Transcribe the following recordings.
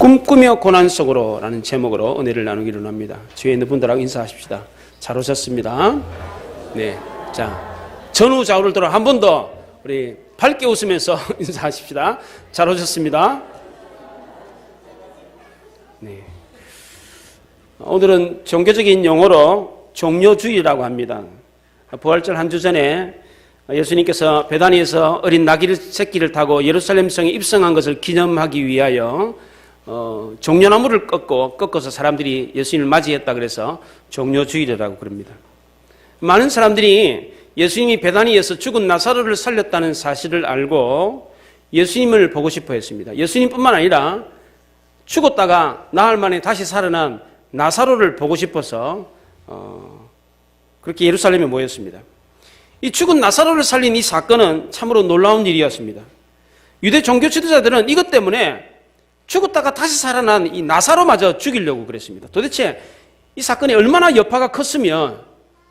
꿈꾸며 고난 속으로 라는 제목으로 은혜를 나누기로 합니다. 뒤에 있는 분들하고 인사하십시다. 잘 오셨습니다. 네. 자, 전후 좌우를 돌아 한 번 더 우리 밝게 웃으면서 인사하십시다. 잘 오셨습니다. 네. 오늘은 종교적인 용어로 종료주의라고 합니다. 부활절 한 주 전에 예수님께서 베다니에서 어린 나귀 새끼를 타고 예루살렘 성에 입성한 것을 기념하기 위하여 종려나무를 꺾어서 사람들이 예수님을 맞이했다 그래서 종료주일이라고 그럽니다. 많은 사람들이 예수님이 베다니에서 죽은 나사로를 살렸다는 사실을 알고 예수님을 보고 싶어 했습니다. 예수님뿐만 아니라 죽었다가 나흘 만에 다시 살아난 나사로를 보고 싶어서 그렇게 예루살렘에 모였습니다. 이 죽은 나사로를 살린 이 사건은 참으로 놀라운 일이었습니다. 유대 종교 지도자들은 이것 때문에 죽었다가 다시 살아난 이 나사로마저 죽이려고 그랬습니다. 도대체 이 사건이 얼마나 여파가 컸으면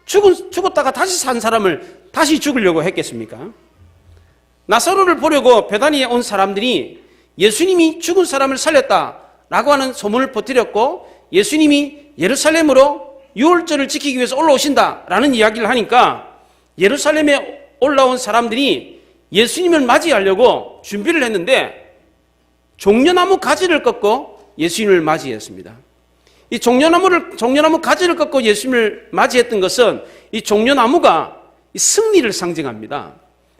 죽었다가 다시 산 사람을 다시 죽이려고 했겠습니까? 나사로를 보려고 베다니에 온 사람들이 예수님이 죽은 사람을 살렸다라고 하는 소문을 퍼뜨렸고 예수님이 예루살렘으로 유월절을 지키기 위해서 올라오신다라는 이야기를 하니까 예루살렘에 올라온 사람들이 예수님을 맞이하려고 준비를 했는데 종려나무 가지를 꺾고 예수님을 맞이했습니다. 이 종려나무 가지를 꺾고 예수님을 맞이했던 것은 이 종려나무가 이 승리를 상징합니다.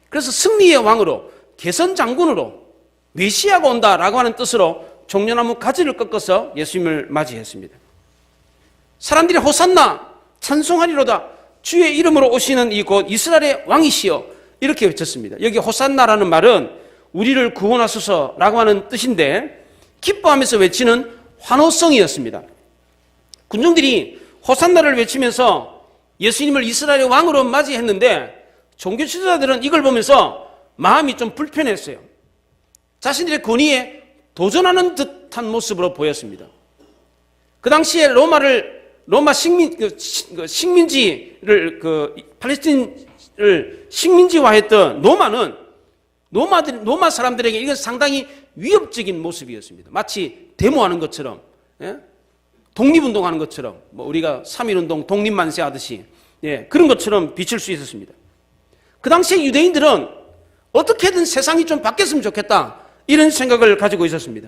그래서 승리의 왕으로 개선 장군으로 메시아가 온다라고 하는 뜻으로 종려나무 가지를 꺾어서 예수님을 맞이했습니다. 사람들이 호산나 찬송하리로다 주의 이름으로 오시는 이곳 이스라엘의 왕이시여 이렇게 외쳤습니다. 여기 호산나라는 말은 우리를 구원하소서라고 하는 뜻인데 기뻐하면서 외치는 환호성이었습니다. 군중들이 호산나를 외치면서 예수님을 이스라엘의 왕으로 맞이했는데 종교 지도자들은 이걸 보면서 마음이 좀 불편했어요. 자신들의 권위에 도전하는 듯한 모습으로 보였습니다. 그 당시에 로마 식민지를 팔레스틴을 식민지화했던 로마 사람들에게 이건 상당히 위협적인 모습이었습니다. 마치 데모하는 것처럼, 예? 독립운동하는 것처럼, 우리가 3.1운동 독립만세 하듯이, 예, 그런 것처럼 비칠 수 있었습니다. 그 당시에 유대인들은 어떻게든 세상이 좀 바뀌었으면 좋겠다, 이런 생각을 가지고 있었습니다.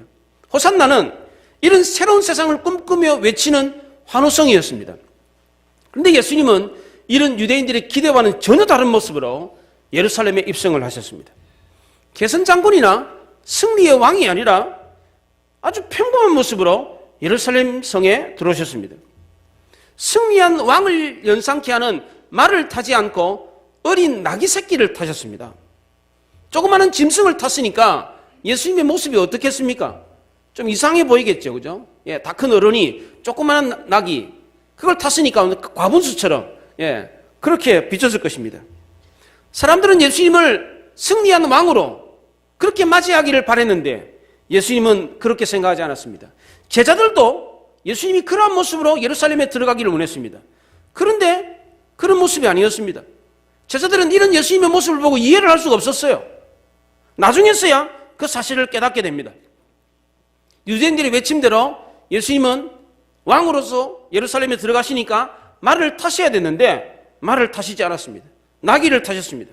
호산나는 이런 새로운 세상을 꿈꾸며 외치는 환호성이었습니다. 그런데 예수님은 이런 유대인들의 기대와는 전혀 다른 모습으로 예루살렘에 입성을 하셨습니다. 개선장군이나 승리의 왕이 아니라 아주 평범한 모습으로 예루살렘 성에 들어오셨습니다. 승리한 왕을 연상케 하는 말을 타지 않고 어린 나귀 새끼를 타셨습니다. 조그마한 짐승을 탔으니까 예수님의 모습이 어떻겠습니까? 좀 이상해 보이겠죠, 그죠? 예, 다 큰 어른이 조그마한 나귀, 그걸 탔으니까 과분수처럼, 예, 그렇게 비쳤을 것입니다. 사람들은 예수님을 승리한 왕으로 그렇게 맞이하기를 바랬는데 예수님은 그렇게 생각하지 않았습니다. 제자들도 예수님이 그러한 모습으로 예루살렘에 들어가기를 원했습니다. 그런데 그런 모습이 아니었습니다. 제자들은 이런 예수님의 모습을 보고 이해를 할 수가 없었어요. 나중에서야 그 사실을 깨닫게 됩니다. 유대인들의 외침대로 예수님은 왕으로서 예루살렘에 들어가시니까 말을 타셔야 됐는데 말을 타시지 않았습니다. 나귀를 타셨습니다.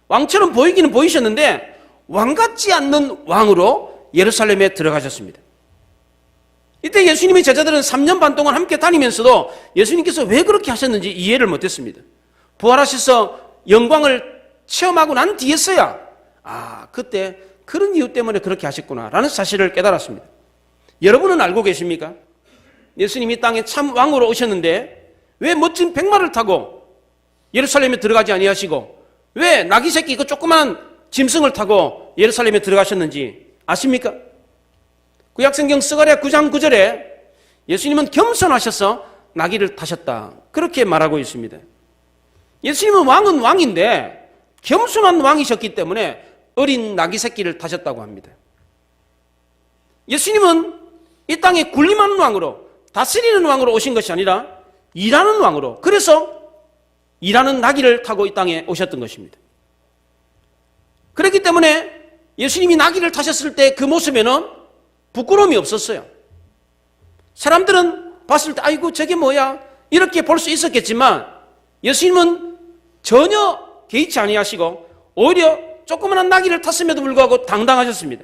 왕처럼 보이기는 보이셨는데 왕 같지 않는 왕으로 예루살렘에 들어가셨습니다. 이때 예수님의 제자들은 3년 반 동안 함께 다니면서도 예수님께서 왜 그렇게 하셨는지 이해를 못했습니다. 부활하셔서 영광을 체험하고 난 뒤에서야 그때 그런 이유 때문에 그렇게 하셨구나라는 사실을 깨달았습니다. 여러분은 알고 계십니까? 예수님이 땅에 참 왕으로 오셨는데 왜 멋진 백마를 타고 예루살렘에 들어가지 아니하시고 왜 나귀 새끼 그 조그만 짐승을 타고 예루살렘에 들어가셨는지 아십니까? 구약성경 스가랴 9장 9절에 예수님은 겸손하셔서 나귀를 타셨다, 그렇게 말하고 있습니다. 예수님은 왕은 왕인데 겸손한 왕이셨기 때문에 어린 나귀 새끼를 타셨다고 합니다. 예수님은 이 땅에 군림하는 왕으로, 다스리는 왕으로 오신 것이 아니라 일하는 왕으로, 그래서 일하는 나귀를 타고 이 땅에 오셨던 것입니다. 그렇기 때문에 예수님이 나귀를 타셨을 때 그 모습에는 부끄러움이 없었어요. 사람들은 봤을 때 아이고 저게 뭐야 이렇게 볼 수 있었겠지만 예수님은 전혀 개의치 아니하시고 오히려 조그마한 나귀를 탔음에도 불구하고 당당하셨습니다.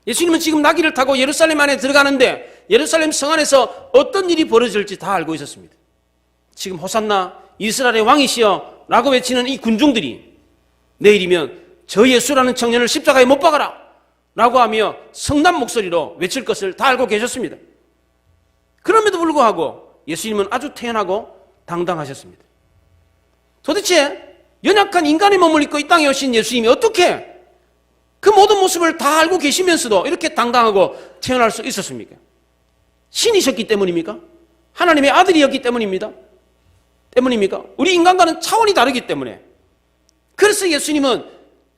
예수님은 지금 나귀를 타고 예루살렘 안에 들어가는데 예루살렘 성 안에서 어떤 일이 벌어질지 다 알고 있었습니다. 지금 호산나 이스라엘의 왕이시여 라고 외치는 이 군중들이 내일이면 저 예수라는 청년을 십자가에 못 박아라 라고 하며 성난 목소리로 외칠 것을 다 알고 계셨습니다. 그럼에도 불구하고 예수님은 아주 태연하고 당당하셨습니다. 도대체 연약한 인간의 몸을 입고 이 땅에 오신 예수님이 어떻게 그 모든 모습을 다 알고 계시면서도 이렇게 당당하고 태어날 수 있었습니까? 신이셨기 때문입니까? 하나님의 아들이었기 때문입니다. 우리 인간과는 차원이 다르기 때문에. 그래서 예수님은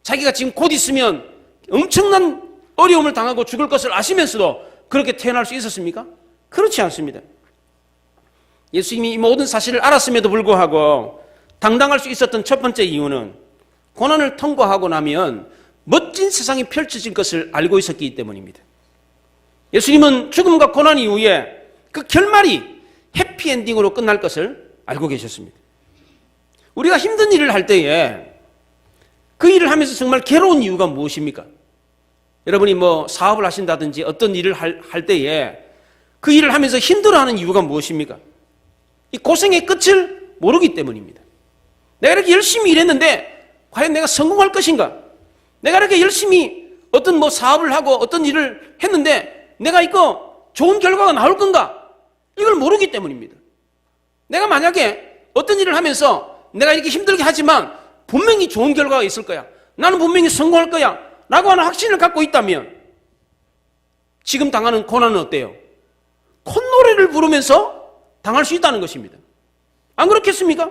자기가 지금 곧 있으면 엄청난 어려움을 당하고 죽을 것을 아시면서도 그렇게 태어날 수 있었습니까? 그렇지 않습니다. 예수님이 이 모든 사실을 알았음에도 불구하고 당당할 수 있었던 첫 번째 이유는 고난을 통과하고 나면 멋진 세상이 펼쳐질 것을 알고 있었기 때문입니다. 예수님은 죽음과 고난 이후에 그 결말이 해피엔딩으로 끝날 것을 알고 계셨습니다. 우리가 힘든 일을 할 때에 그 일을 하면서 정말 괴로운 이유가 무엇입니까? 여러분이 뭐 사업을 하신다든지 어떤 일을 할 때에 그 일을 하면서 힘들어하는 이유가 무엇입니까? 이 고생의 끝을 모르기 때문입니다. 내가 이렇게 열심히 일했는데 과연 내가 성공할 것인가? 내가 이렇게 열심히 어떤 뭐 사업을 하고 어떤 일을 했는데 내가 이거 좋은 결과가 나올 건가? 이걸 모르기 때문입니다. 내가 만약에 어떤 일을 하면서 내가 이렇게 힘들게 하지만 분명히 좋은 결과가 있을 거야. 나는 분명히 성공할 거야. 라고 하는 확신을 갖고 있다면 지금 당하는 고난은 어때요? 콧노래를 부르면서 당할 수 있다는 것입니다. 안 그렇겠습니까?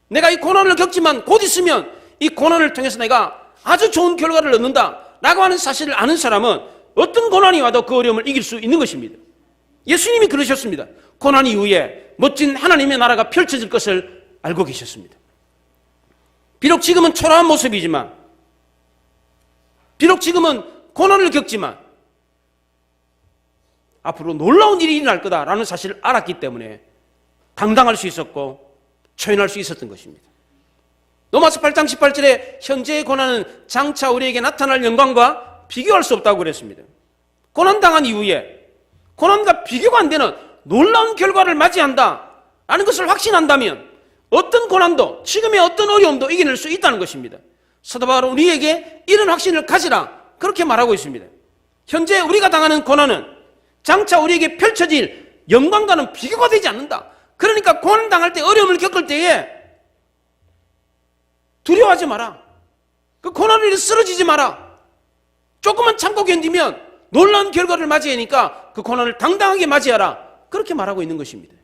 내가 이 고난을 겪지만 곧 있으면 이 고난을 통해서 내가 아주 좋은 결과를 얻는다 라고 하는 사실을 아는 사람은 어떤 고난이 와도 그 어려움을 이길 수 있는 것입니다. 예수님이 그러셨습니다. 고난 이후에 멋진 하나님의 나라가 펼쳐질 것을 알고 계셨습니다. 비록 지금은 초라한 모습이지만, 비록 지금은 고난을 겪지만 앞으로 놀라운 일이 일어날 거다라는 사실을 알았기 때문에 당당할 수 있었고 초연할 수 있었던 것입니다. 로마서 8장 18절에 현재의 고난은 장차 우리에게 나타날 영광과 비교할 수 없다고 그랬습니다. 고난당한 이후에 고난과 비교가 안 되는 놀라운 결과를 맞이한다 라는 것을 확신한다면 어떤 고난도 지금의 어떤 어려움도 이겨낼 수 있다는 것입니다. 사도 바울은 우리에게 이런 확신을 가지라 그렇게 말하고 있습니다. 현재 우리가 당하는 고난은 장차 우리에게 펼쳐질 영광과는 비교가 되지 않는다. 그러니까 고난 당할 때 어려움을 겪을 때에 두려워하지 마라. 그 고난을 위해 쓰러지지 마라. 조금만 참고 견디면 놀라운 결과를 맞이하니까 그 고난을 당당하게 맞이하라. 그렇게 말하고 있는 것입니다.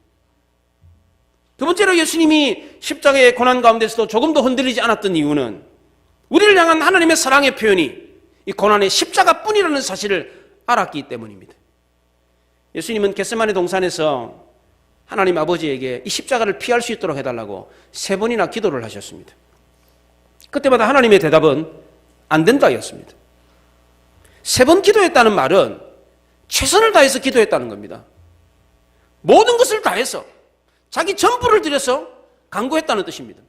두 번째로 예수님이 십자가의 고난 가운데서도 조금도 흔들리지 않았던 이유는 우리를 향한 하나님의 사랑의 표현이 이 고난의 십자가뿐이라는 사실을 알았기 때문입니다. 예수님은 겟세마네 동산에서 하나님 아버지에게 이 십자가를 피할 수 있도록 해달라고 3번이나 기도를 하셨습니다. 그때마다 하나님의 대답은 안 된다였습니다. 3번 기도했다는 말은 최선을 다해서 기도했다는 겁니다. 모든 것을 다해서 자기 전부를 들여서 간구했다는 뜻입니다.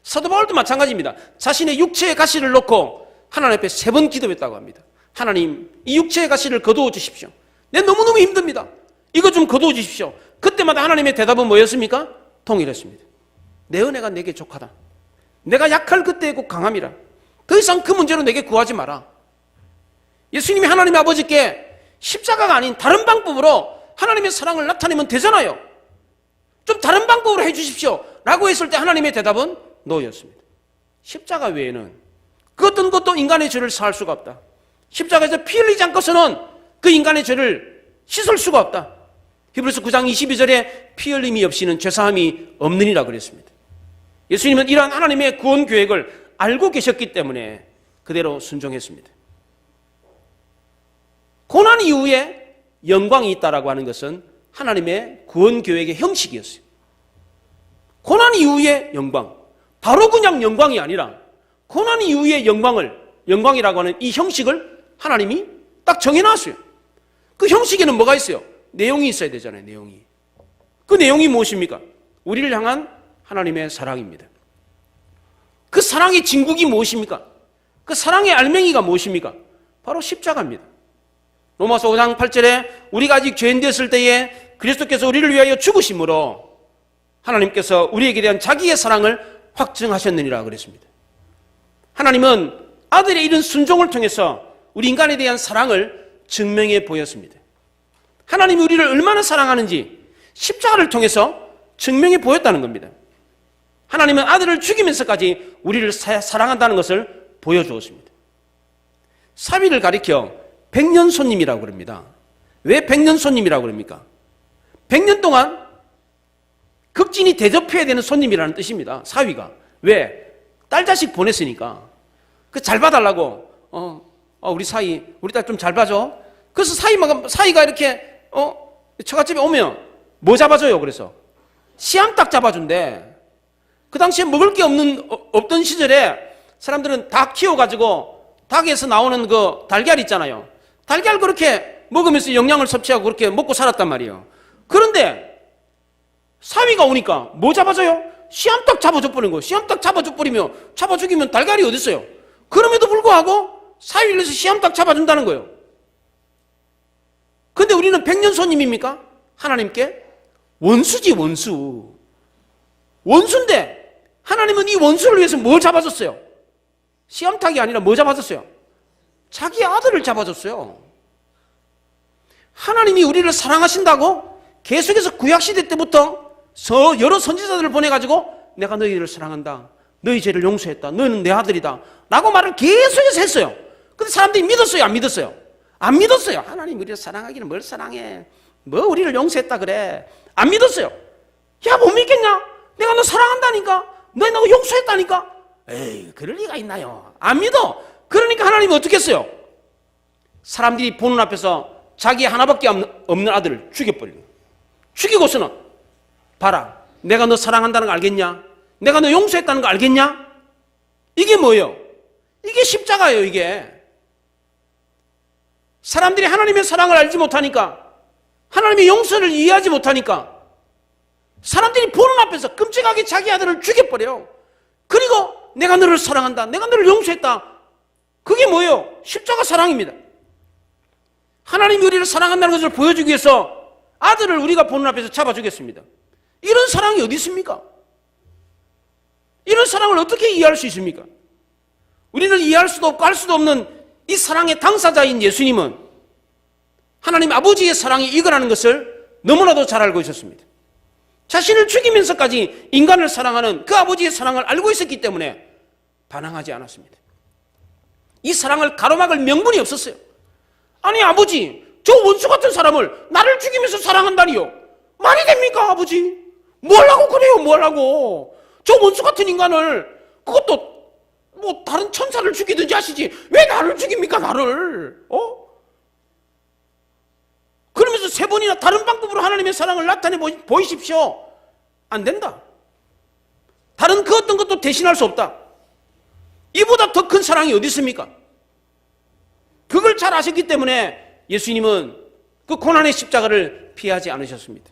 사도 바울도 마찬가지입니다. 자신의 육체의 가시를 놓고 하나님 앞에 3번 기도했다고 합니다. 하나님, 이 육체의 가시를 거두어 주십시오. 내 너무너무 힘듭니다. 이거 좀 거두어 주십시오. 그때마다 하나님의 대답은 뭐였습니까? 동일했습니다. 내 은혜가 내게 족하다. 내가 약할 그때에 곧 강함이라. 더 이상 그 문제로 내게 구하지 마라. 예수님이 하나님 아버지께 십자가가 아닌 다른 방법으로 하나님의 사랑을 나타내면 되잖아요. 좀 다른 방법으로 해주십시오 라고 했을 때 하나님의 대답은 노였습니다. 십자가 외에는 그 어떤 것도 인간의 죄를 사할 수가 없다. 십자가에서 피 흘리지 않고서는 그 인간의 죄를 씻을 수가 없다. 히브리서 9장 22절에 피 흘림이 없이는 죄사함이 없느니라 그랬습니다. 예수님은 이러한 하나님의 구원 계획을 알고 계셨기 때문에 그대로 순종했습니다. 고난 이후에 영광이 있다라고 하는 것은 하나님의 구원 계획의 형식이었어요. 고난 이후의 영광, 바로 그냥 영광이 아니라 고난 이후의 영광이라고 하는 이 형식을 하나님이 딱 정해놨어요. 그 형식에는 뭐가 있어요? 내용이 있어야 되잖아요. 내용이. 그 내용이 무엇입니까? 우리를 향한 하나님의 사랑입니다. 그 사랑의 진국이 무엇입니까? 그 사랑의 알맹이가 무엇입니까? 바로 십자가입니다. 로마서 5장 8절에 우리가 아직 죄인 되었을 때에 그리스도께서 우리를 위하여 죽으심으로 하나님께서 우리에게 대한 자기의 사랑을 확증하셨느니라 그랬습니다. 하나님은 아들의 이런 순종을 통해서 우리 인간에 대한 사랑을 증명해 보였습니다. 하나님이 우리를 얼마나 사랑하는지 십자가를 통해서 증명해 보였다는 겁니다. 하나님은 아들을 죽이면서까지 우리를 사랑한다는 것을 보여주었습니다. 사위를 가리켜 백년손님이라고 그럽니다. 왜 백년손님이라고 그럽니까? 100년 동안 극진히 대접해야 되는 손님이라는 뜻입니다. 사위가. 왜? 딸 자식 보냈으니까. 그 잘 봐달라고. 우리 사위, 우리 딸 좀 잘 봐줘. 그래서 사위가 이렇게, 처갓집에 오면 뭐 잡아줘요? 그래서 씨암탉 잡아준대. 그 당시에 먹을 게 없던 시절에 사람들은 닭 키워가지고 닭에서 나오는 그 달걀 있잖아요. 달걀 그렇게 먹으면서 영양을 섭취하고 그렇게 먹고 살았단 말이에요. 그런데 사위가 오니까 뭐 잡아줘요? 씨암탉 잡아줘 버린 거예요. 씨암탉 잡아줘 버리면 잡아 죽이면 달걀이 어디 있어요? 그럼에도 불구하고 사위를 해서 씨암탉 잡아준다는 거예요. 근데 우리는 백년손님입니까? 하나님께? 원수지, 원수. 원수인데 하나님은 이 원수를 위해서 뭘 잡아줬어요? 씨암탉이 아니라 뭐 잡아줬어요? 자기 아들을 잡아줬어요. 하나님이 우리를 사랑하신다고 계속해서 구약시대 때부터 여러 선지자들을 보내가지고 내가 너희를 사랑한다. 너희 죄를 용서했다. 너는 내 아들이다. 라고 말을 계속해서 했어요. 근데 사람들이 믿었어요? 안 믿었어요? 안 믿었어요. 하나님 우리를 사랑하기는 뭘 사랑해. 뭐 우리를 용서했다 그래. 안 믿었어요. 야, 못 믿겠냐? 내가 너 사랑한다니까. 너 나고 용서했다니까. 에이, 그럴 리가 있나요? 안 믿어. 그러니까 하나님이 어떻게 했어요? 사람들이 보는 앞에서 자기 하나밖에 없는 아들을 죽여버리는 거예요. 죽이고서는 봐라, 내가 너 사랑한다는 거 알겠냐? 내가 너 용서했다는 거 알겠냐? 이게 뭐예요? 이게 십자가예요. 이게 사람들이 하나님의 사랑을 알지 못하니까, 하나님의 용서를 이해하지 못하니까 사람들이 보는 앞에서 끔찍하게 자기 아들을 죽여버려요. 그리고 내가 너를 사랑한다, 내가 너를 용서했다. 그게 뭐예요? 십자가 사랑입니다. 하나님이 우리를 사랑한다는 것을 보여주기 위해서 아들을 우리가 보는 앞에서 잡아주겠습니다. 이런 사랑이 어디 있습니까? 이런 사랑을 어떻게 이해할 수 있습니까? 우리는 이해할 수도 없고 할 수도 없는 이 사랑의 당사자인 예수님은 하나님 아버지의 사랑이 이거라는 것을 너무나도 잘 알고 있었습니다. 자신을 죽이면서까지 인간을 사랑하는 그 아버지의 사랑을 알고 있었기 때문에 반항하지 않았습니다. 이 사랑을 가로막을 명분이 없었어요. 아니 아버지, 저 원수 같은 사람을 나를 죽이면서 사랑한다니요? 말이 됩니까 아버지? 뭐 하려고 그래요? 뭐 하려고? 저 원수 같은 인간을, 그것도 뭐 다른 천사를 죽이든지 하시지 왜 나를 죽입니까? 나를 그러면서 세 번이나 다른 방법으로 하나님의 사랑을 나타내 보이십시오. 안 된다. 다른 그 어떤 것도 대신할 수 없다. 이보다 더 큰 사랑이 어디 있습니까? 그걸 잘 아셨기 때문에 예수님은 그 고난의 십자가를 피하지 않으셨습니다.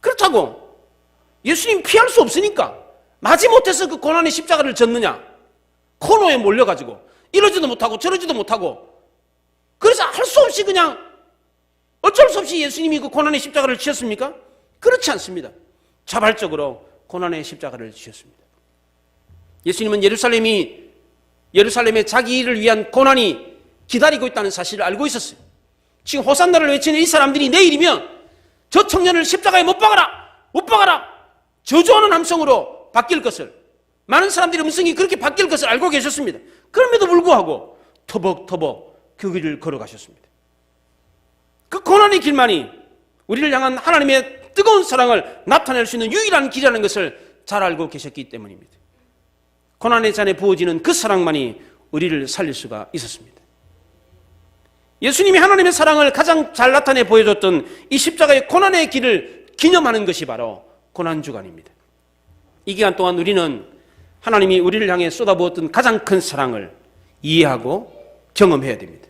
그렇다고 예수님 피할 수 없으니까 마지못해서 그 고난의 십자가를 졌느냐? 코너에 몰려가지고 이러지도 못하고 저러지도 못하고, 그래서 할 수 없이 그냥 어쩔 수 없이 예수님이 그 고난의 십자가를 지셨습니까? 그렇지 않습니다. 자발적으로 고난의 십자가를 지셨습니다. 예수님은 예루살렘에 자기를 위한 고난이 기다리고 있다는 사실을 알고 있었어요. 지금 호산나를 외치는 이 사람들이 내일이면 저 청년을 십자가에 못 박아라, 못 박아라, 저주하는 함성으로 바뀔 것을, 많은 사람들의 음성이 그렇게 바뀔 것을 알고 계셨습니다. 그럼에도 불구하고 터벅터벅 그 길을 걸어가셨습니다. 그 고난의 길만이 우리를 향한 하나님의 뜨거운 사랑을 나타낼 수 있는 유일한 길이라는 것을 잘 알고 계셨기 때문입니다. 고난의 잔에 부어지는 그 사랑만이 우리를 살릴 수가 있었습니다. 예수님이 하나님의 사랑을 가장 잘 나타내 보여줬던 이 십자가의 고난의 길을 기념하는 것이 바로 고난주간입니다. 이 기간 동안 우리는 하나님이 우리를 향해 쏟아부었던 가장 큰 사랑을 이해하고 경험해야 됩니다.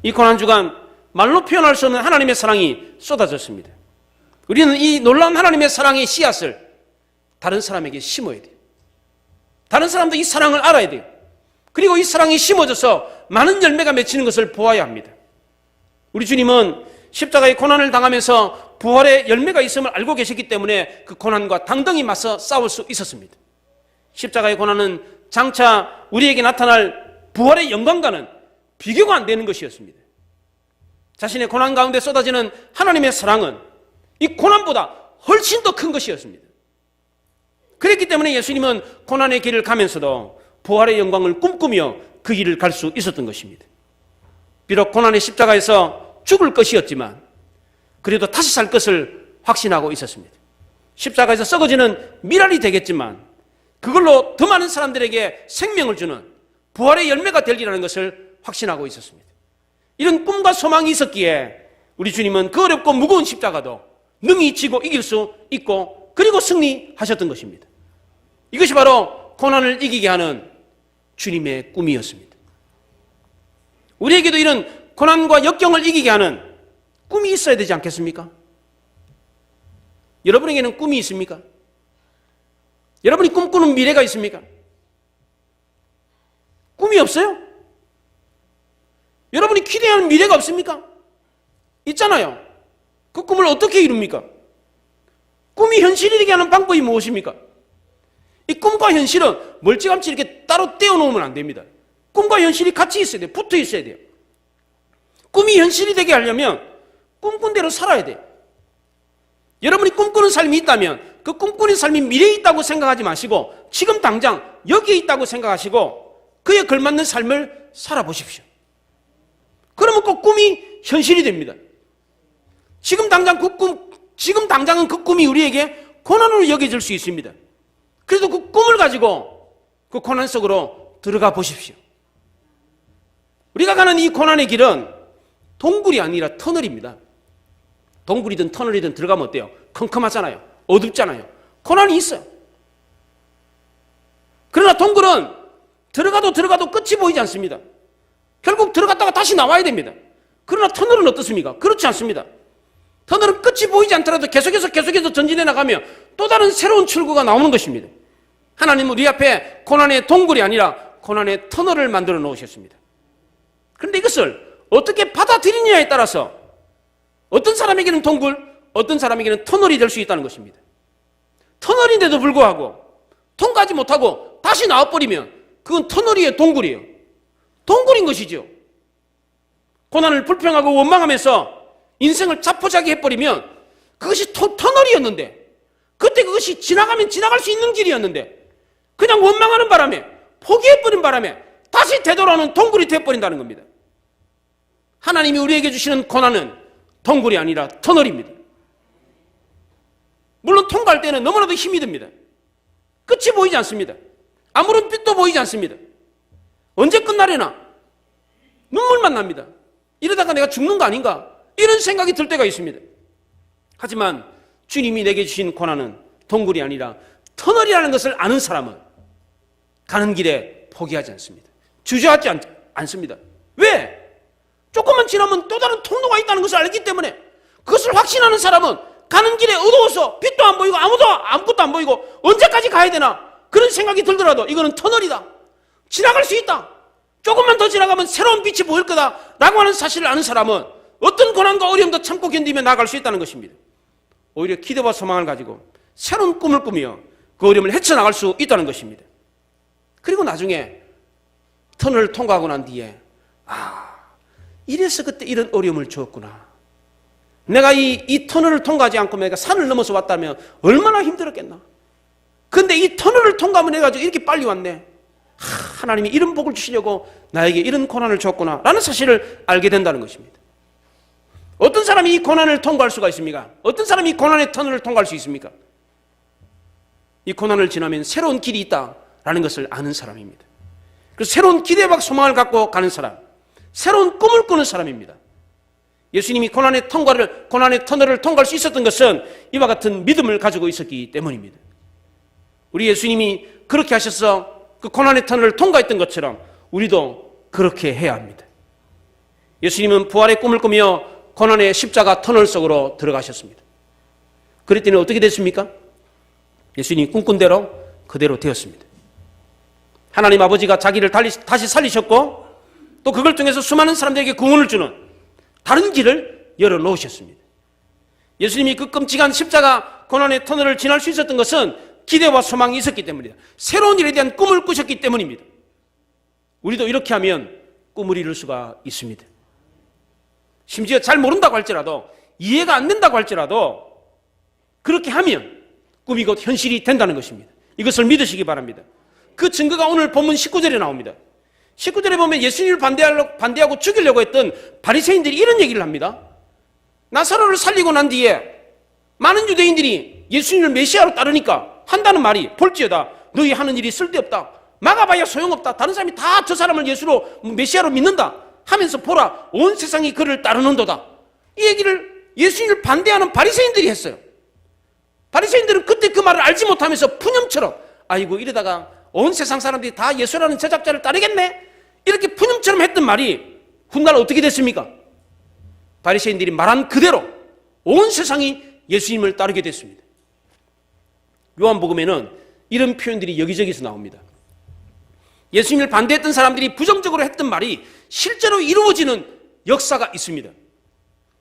이 고난주간 말로 표현할 수 없는 하나님의 사랑이 쏟아졌습니다. 우리는 이 놀라운 하나님의 사랑의 씨앗을 다른 사람에게 심어야 돼요. 다른 사람도 이 사랑을 알아야 돼요. 그리고 이 사랑이 심어져서 많은 열매가 맺히는 것을 보아야 합니다. 우리 주님은 십자가의 고난을 당하면서 부활의 열매가 있음을 알고 계셨기 때문에 그 고난과 당당히 맞서 싸울 수 있었습니다. 십자가의 고난은 장차 우리에게 나타날 부활의 영광과는 비교가 안 되는 것이었습니다. 자신의 고난 가운데 쏟아지는 하나님의 사랑은 이 고난보다 훨씬 더 큰 것이었습니다. 그랬기 때문에 예수님은 고난의 길을 가면서도 부활의 영광을 꿈꾸며 그 길을 갈 수 있었던 것입니다. 비록 고난의 십자가에서 죽을 것이었지만 그래도 다시 살 것을 확신하고 있었습니다. 십자가에서 썩어지는 미랄이 되겠지만 그걸로 더 많은 사람들에게 생명을 주는 부활의 열매가 되리라는 것을 확신하고 있었습니다. 이런 꿈과 소망이 있었기에 우리 주님은 그 어렵고 무거운 십자가도 능히 지고 이길 수 있고 그리고 승리하셨던 것입니다. 이것이 바로 고난을 이기게 하는 주님의 꿈이었습니다. 우리에게도 이런 고난과 역경을 이기게 하는 꿈이 있어야 되지 않겠습니까? 여러분에게는 꿈이 있습니까? 여러분이 꿈꾸는 미래가 있습니까? 꿈이 없어요? 여러분이 기대하는 미래가 없습니까? 있잖아요. 그 꿈을 어떻게 이룹니까? 꿈이 현실이 되게 하는 방법이 무엇입니까? 이 꿈과 현실은 멀찌감치 이렇게 따로 떼어놓으면 안 됩니다. 꿈과 현실이 같이 있어야 돼요. 붙어 있어야 돼요. 꿈이 현실이 되게 하려면 꿈꾼 대로 살아야 돼요. 여러분이 꿈꾸는 삶이 있다면 그 꿈꾸는 삶이 미래에 있다고 생각하지 마시고 지금 당장 여기에 있다고 생각하시고 그에 걸맞는 삶을 살아보십시오. 그러면 그 꿈이 현실이 됩니다. 지금 당장은 그 꿈이 우리에게 고난으로 여겨질 수 있습니다. 그래도 그 꿈을 가지고 그 고난 속으로 들어가 보십시오. 우리가 가는 이 고난의 길은 동굴이 아니라 터널입니다. 동굴이든 터널이든 들어가면 어때요? 컴컴하잖아요. 어둡잖아요. 고난이 있어요. 그러나 동굴은 들어가도 끝이 보이지 않습니다. 결국 들어갔다가 다시 나와야 됩니다. 그러나 터널은 어떻습니까? 그렇지 않습니다. 터널은 끝이 보이지 않더라도 계속해서 전진해 나가며 또 다른 새로운 출구가 나오는 것입니다. 하나님은 우리 앞에 고난의 동굴이 아니라 고난의 터널을 만들어 놓으셨습니다. 그런데 이것을 어떻게 받아들이느냐에 따라서 어떤 사람에게는 동굴, 어떤 사람에게는 터널이 될 수 있다는 것입니다. 터널인데도 불구하고 통과하지 못하고 다시 나와버리면 그건 터널이에요, 동굴이에요. 동굴인 것이죠. 고난을 불평하고 원망하면서 인생을 자포자기 해버리면 그것이 터널이었는데 그때 그것이 지나가면 지나갈 수 있는 길이었는데 그냥 원망하는 바람에 포기해버린 바람에 다시 되돌아오는 동굴이 되어버린다는 겁니다. 하나님이 우리에게 주시는 고난은 동굴이 아니라 터널입니다. 물론 통과할 때는 너무나도 힘이 듭니다. 끝이 보이지 않습니다. 아무런 빛도 보이지 않습니다. 언제 끝나려나? 눈물만 납니다. 이러다가 내가 죽는 거 아닌가? 이런 생각이 들 때가 있습니다. 하지만 주님이 내게 주신 고난은 동굴이 아니라 터널이라는 것을 아는 사람은 가는 길에 포기하지 않습니다. 주저하지 않습니다. 왜? 조금만 지나면 또 다른 통로가 있다는 것을 알기 때문에 그것을 확신하는 사람은 가는 길에 어두워서 빛도 안 보이고 아무것도 안 보이고 언제까지 가야 되나 그런 생각이 들더라도 이거는 터널이다. 지나갈 수 있다. 조금만 더 지나가면 새로운 빛이 보일 거다 라고 하는 사실을 아는 사람은 어떤 고난과 어려움도 참고 견디며 나아갈 수 있다는 것입니다. 오히려 기대와 소망을 가지고 새로운 꿈을 꾸며 그 어려움을 헤쳐나갈 수 있다는 것입니다. 그리고 나중에 터널을 통과하고 난 뒤에 이래서 그때 이런 어려움을 주었구나. 내가 이 터널을 통과하지 않고 내가 산을 넘어서 왔다면 얼마나 힘들었겠나. 근데 이 터널을 통과하면 해가지고 이렇게 빨리 왔네. 하나님이 이런 복을 주시려고 나에게 이런 고난을 줬구나 라는 사실을 알게 된다는 것입니다. 어떤 사람이 이 고난을 통과할 수가 있습니까? 어떤 사람이 이 고난의 터널을 통과할 수 있습니까? 이 고난을 지나면 새로운 길이 있다라는 것을 아는 사람입니다. 그래서 새로운 기대와 소망을 갖고 가는 사람, 새로운 꿈을 꾸는 사람입니다. 예수님이 고난의 터널을 통과할 수 있었던 것은 이와 같은 믿음을 가지고 있었기 때문입니다. 우리 예수님이 그렇게 하셔서 그 고난의 터널을 통과했던 것처럼 우리도 그렇게 해야 합니다. 예수님은 부활의 꿈을 꾸며 고난의 십자가 터널 속으로 들어가셨습니다. 그랬더니 어떻게 됐습니까? 예수님이 꿈꾼 대로 그대로 되었습니다. 하나님 아버지가 자기를 다시 살리셨고 또 그걸 통해서 수많은 사람들에게 구원을 주는 다른 길을 열어놓으셨습니다. 예수님이 그 끔찍한 십자가 고난의 터널을 지날 수 있었던 것은 기대와 소망이 있었기 때문입니다. 새로운 일에 대한 꿈을 꾸셨기 때문입니다. 우리도 이렇게 하면 꿈을 이룰 수가 있습니다. 심지어 잘 모른다고 할지라도, 이해가 안 된다고 할지라도 그렇게 하면 꿈이 곧 현실이 된다는 것입니다. 이것을 믿으시기 바랍니다. 그 증거가 오늘 본문 19절에 나옵니다. 19절에 보면 예수님을 반대하고 죽이려고 했던 바리새인들이 이런 얘기를 합니다. 나사로를 살리고 난 뒤에 많은 유대인들이 예수님을 메시아로 따르니까 한다는 말이, 볼지어다 너희 하는 일이 쓸데없다, 막아봐야 소용없다, 다른 사람이 다 저 사람을 예수로 메시아로 믿는다 하면서 보라 온 세상이 그를 따르는도다. 이 얘기를 예수님을 반대하는 바리새인들이 했어요. 바리새인들은 그때 그 말을 알지 못하면서 푸념처럼 아이고 이러다가 온 세상 사람들이 다 예수라는 제작자를 따르겠네, 이렇게 푸념처럼 했던 말이 훗날 어떻게 됐습니까? 바리새인들이 말한 그대로 온 세상이 예수님을 따르게 됐습니다. 요한복음에는 이런 표현들이 여기저기서 나옵니다. 예수님을 반대했던 사람들이 부정적으로 했던 말이 실제로 이루어지는 역사가 있습니다.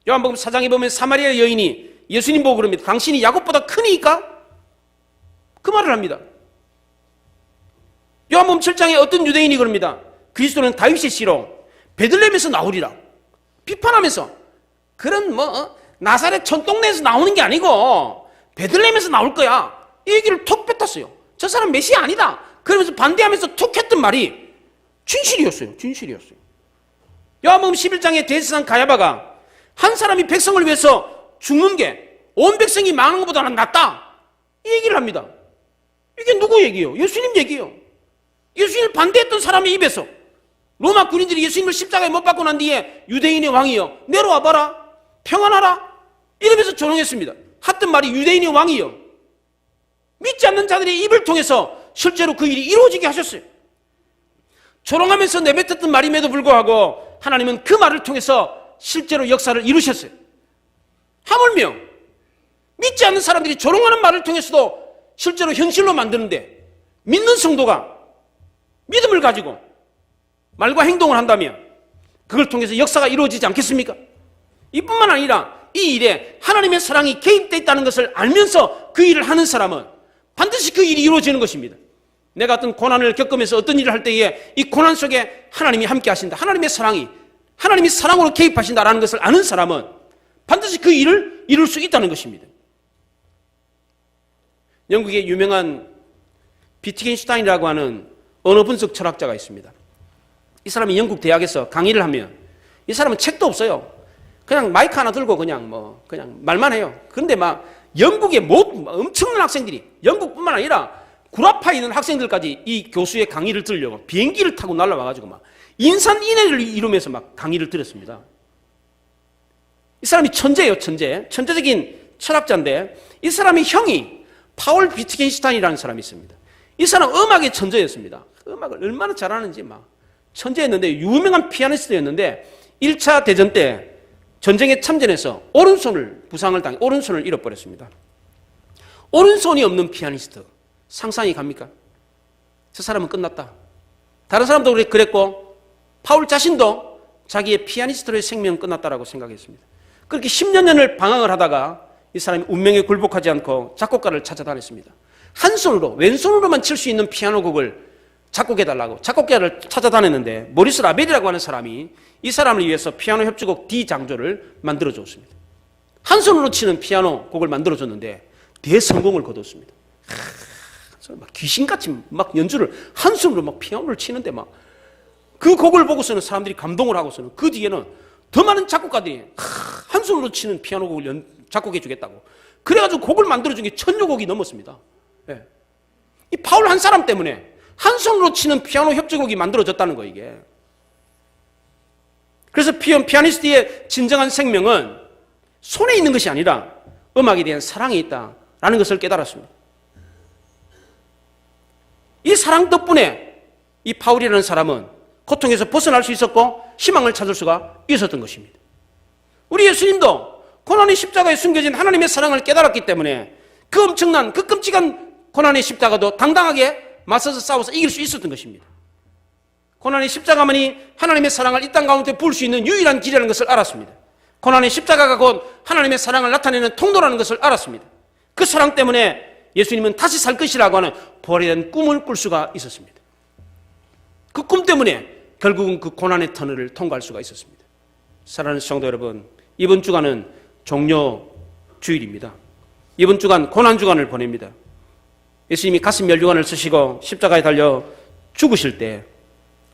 요한복음 4장에 보면 사마리아 여인이 예수님 보고 그럽니다. 당신이 야곱보다 크니까? 그 말을 합니다. 요한복음 7장에 어떤 유대인이 그럽니다. 그리스도는 다윗의 씨로 베들레헴에서 나오리라 비판하면서, 그런 나사렛 촌동네에서 나오는 게 아니고 베들레헴에서 나올 거야, 이 얘기를 톡 뱉었어요. 저 사람 메시아 아니다 그러면서 반대하면서 툭 했던 말이 진실이었어요. 진실이었어요. 요한복음 11장에 대제사장 가야바가 한 사람이 백성을 위해서 죽는 게 온 백성이 망하는 것보다는 낫다, 이 얘기를 합니다. 이게 누구 얘기예요? 예수님 얘기예요. 예수님을 반대했던 사람의 입에서 로마 군인들이 예수님을 십자가에 못 박고 난 뒤에 유대인의 왕이여 내려와 봐라 평안하라 이러면서 조롱했습니다. 했던 말이 유대인의 왕이여. 믿지 않는 자들의 입을 통해서 실제로 그 일이 이루어지게 하셨어요. 조롱하면서 내뱉었던 말임에도 불구하고 하나님은 그 말을 통해서 실제로 역사를 이루셨어요. 하물며 믿지 않는 사람들이 조롱하는 말을 통해서도 실제로 현실로 만드는데, 믿는 성도가 믿음을 가지고 말과 행동을 한다면 그걸 통해서 역사가 이루어지지 않겠습니까? 이뿐만 아니라 이 일에 하나님의 사랑이 개입되어 있다는 것을 알면서 그 일을 하는 사람은 반드시 그 일이 이루어지는 것입니다. 내가 어떤 고난을 겪으면서 어떤 일을 할 때에 이 고난 속에 하나님이 함께 하신다, 하나님의 사랑으로 개입하신다라는 것을 아는 사람은 반드시 그 일을 이룰 수 있다는 것입니다. 영국의 유명한 비트겐슈타인이라고 하는 언어 분석 철학자가 있습니다. 이 사람이 영국 대학에서 강의를 하면, 이 사람은 책도 없어요. 그냥 마이크 하나 들고 그냥 말만 해요. 그런데 막 영국의 엄청난 학생들이, 영국뿐만 아니라 구라파에 있는 학생들까지 이 교수의 강의를 들으려고 비행기를 타고 날아와가지고 막 인산인해를 이루면서 막 강의를 들었습니다. 이 사람이 천재예요, 천재적인 철학자인데, 이 사람의 형이 파울 비트겐슈타인이라는 사람이 있습니다. 이 사람 음악의 천재였습니다. 음악을 얼마나 잘하는지 막 천재였는데, 유명한 피아니스트였는데 1차 대전 때 전쟁에 참전해서 부상을 당해 오른손을 잃어버렸습니다. 오른손이 없는 피아니스트, 상상이 갑니까? 저 사람은 끝났다. 다른 사람도 그랬고 파울 자신도 자기의 피아니스트로의 생명은 끝났다라고 생각했습니다. 그렇게 10년 년을 방황을 하다가 이 사람이 운명에 굴복하지 않고 작곡가를 찾아다녔습니다. 한 손으로, 왼손으로만 칠 수 있는 피아노 곡을 작곡해달라고 작곡가를 찾아다녔는데, 모리스 라벨이라고 하는 사람이 이 사람을 위해서 피아노 협주곡 D장조를 만들어줬습니다. 한 손으로 치는 피아노 곡을 만들어줬는데 대성공을 거뒀습니다. 막 귀신같이 막 연주를 한 손으로 막 피아노를 치는데, 막 그 곡을 보고서는 사람들이 감동을 하고서는 그 뒤에는 더 많은 작곡가들이 한 손으로 치는 피아노 곡을 작곡해 주겠다고 그래가지고 곡을 만들어준 게 1000여 곡이 넘었습니다. 네. 이 파울 한 사람 때문에 한 손으로 치는 피아노 협주곡이 만들어졌다는 거, 이게. 그래서 피아니스트의 진정한 생명은 손에 있는 것이 아니라 음악에 대한 사랑이 있다라는 것을 깨달았습니다. 이 사랑 덕분에 이 파울이라는 사람은 고통에서 벗어날 수 있었고 희망을 찾을 수가 있었던 것입니다. 우리 예수님도 고난의 십자가에 숨겨진 하나님의 사랑을 깨달았기 때문에 그 엄청난 그 끔찍한 고난의 십자가도 당당하게 맞서서 싸워서 이길 수 있었던 것입니다. 고난의 십자가만이 하나님의 사랑을 이 땅 가운데 부을 수 있는 유일한 길이라는 것을 알았습니다. 고난의 십자가가 곧 하나님의 사랑을 나타내는 통로라는 것을 알았습니다. 그 사랑 때문에 예수님은 다시 살 것이라고 하는 부활에 대한 꿈을 꿀 수가 있었습니다. 그 꿈 때문에 결국은 그 고난의 터널을 통과할 수가 있었습니다. 사랑하는 성도 여러분, 이번 주간은 종려 주일입니다. 이번 주간 고난 주간을 보냅니다. 예수님이 가슴 멸류관을 쓰시고 십자가에 달려 죽으실 때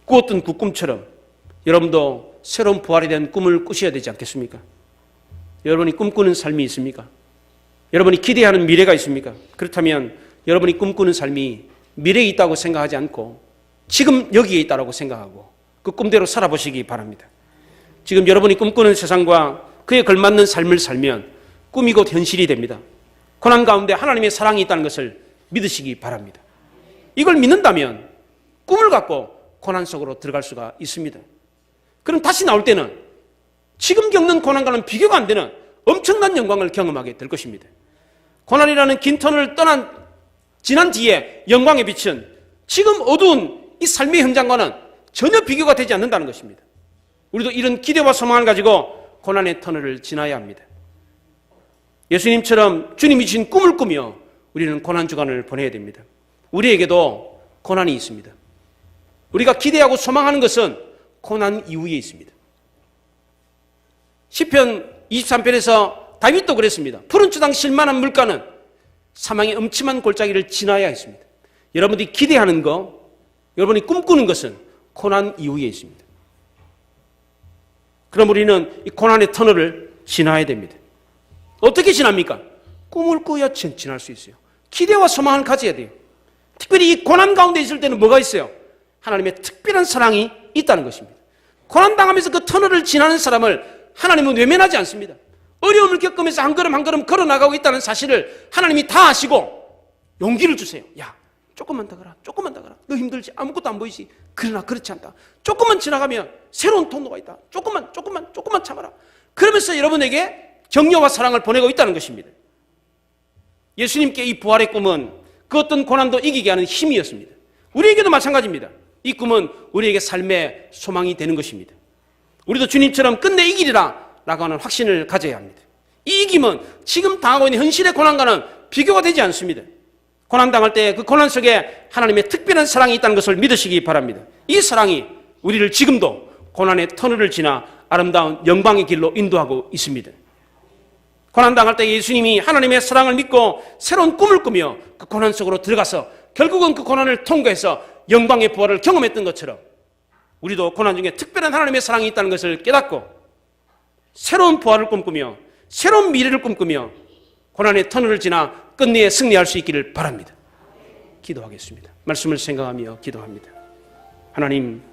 꾸었던 그 꿈처럼 여러분도 새로운 부활에 대한 꿈을 꾸셔야 되지 않겠습니까? 여러분이 꿈꾸는 삶이 있습니까? 여러분이 기대하는 미래가 있습니까? 그렇다면 여러분이 꿈꾸는 삶이 미래에 있다고 생각하지 않고 지금 여기에 있다고 생각하고 그 꿈대로 살아보시기 바랍니다. 지금 여러분이 꿈꾸는 세상과 그에 걸맞는 삶을 살면 꿈이 곧 현실이 됩니다. 고난 가운데 하나님의 사랑이 있다는 것을 믿으시기 바랍니다. 이걸 믿는다면 꿈을 갖고 고난 속으로 들어갈 수가 있습니다. 그럼 다시 나올 때는 지금 겪는 고난과는 비교가 안 되는 엄청난 영광을 경험하게 될 것입니다. 고난이라는 긴 터널을 지난 뒤에 영광에 비친 지금 어두운 이 삶의 현장과는 전혀 비교가 되지 않는다는 것입니다. 우리도 이런 기대와 소망을 가지고 고난의 터널을 지나야 합니다. 예수님처럼 주님이 주신 꿈을 꾸며 우리는 고난 주간을 보내야 됩니다. 우리에게도 고난이 있습니다. 우리가 기대하고 소망하는 것은 고난 이후에 있습니다. 시편 23편에서 다윗도 그랬습니다. 푸른 주당 실만한 물가는 사망의 음침한 골짜기를 지나야 했습니다. 여러분들이 기대하는 거, 여러분이 꿈꾸는 것은 고난 이후에 있습니다. 그럼 우리는 이 고난의 터널을 지나야 됩니다. 어떻게 지납니까? 꿈을 꾸야 지날 수 있어요. 기대와 소망을 가져야 돼요. 특별히 이 고난 가운데 있을 때는 뭐가 있어요? 하나님의 특별한 사랑이 있다는 것입니다. 고난당하면서 그 터널을 지나는 사람을 하나님은 외면하지 않습니다. 어려움을 겪으면서 한 걸음 한 걸음 걸어나가고 있다는 사실을 하나님이 다 아시고 용기를 주세요. 야, 조금만 더 가라. 조금만 더 가라. 너 힘들지? 아무것도 안 보이지? 그러나 그렇지 않다. 조금만 지나가면 새로운 통로가 있다. 조금만 참아라. 그러면서 여러분에게 격려와 사랑을 보내고 있다는 것입니다. 예수님께 이 부활의 꿈은 그 어떤 고난도 이기게 하는 힘이었습니다. 우리에게도 마찬가지입니다. 이 꿈은 우리에게 삶의 소망이 되는 것입니다. 우리도 주님처럼 끝내 이기리라 라고 하는 확신을 가져야 합니다. 이 이김은 지금 당하고 있는 현실의 고난과는 비교가 되지 않습니다. 고난당할 때 그 고난 속에 하나님의 특별한 사랑이 있다는 것을 믿으시기 바랍니다. 이 사랑이 우리를 지금도 고난의 터널을 지나 아름다운 영광의 길로 인도하고 있습니다. 고난당할 때 예수님이 하나님의 사랑을 믿고 새로운 꿈을 꾸며 그 고난 속으로 들어가서 결국은 그 고난을 통과해서 영광의 부활을 경험했던 것처럼 우리도 고난 중에 특별한 하나님의 사랑이 있다는 것을 깨닫고 새로운 부활을 꿈꾸며 새로운 미래를 꿈꾸며 고난의 터널을 지나 끝내에 승리할 수 있기를 바랍니다. 기도하겠습니다. 말씀을 생각하며 기도합니다. 하나님,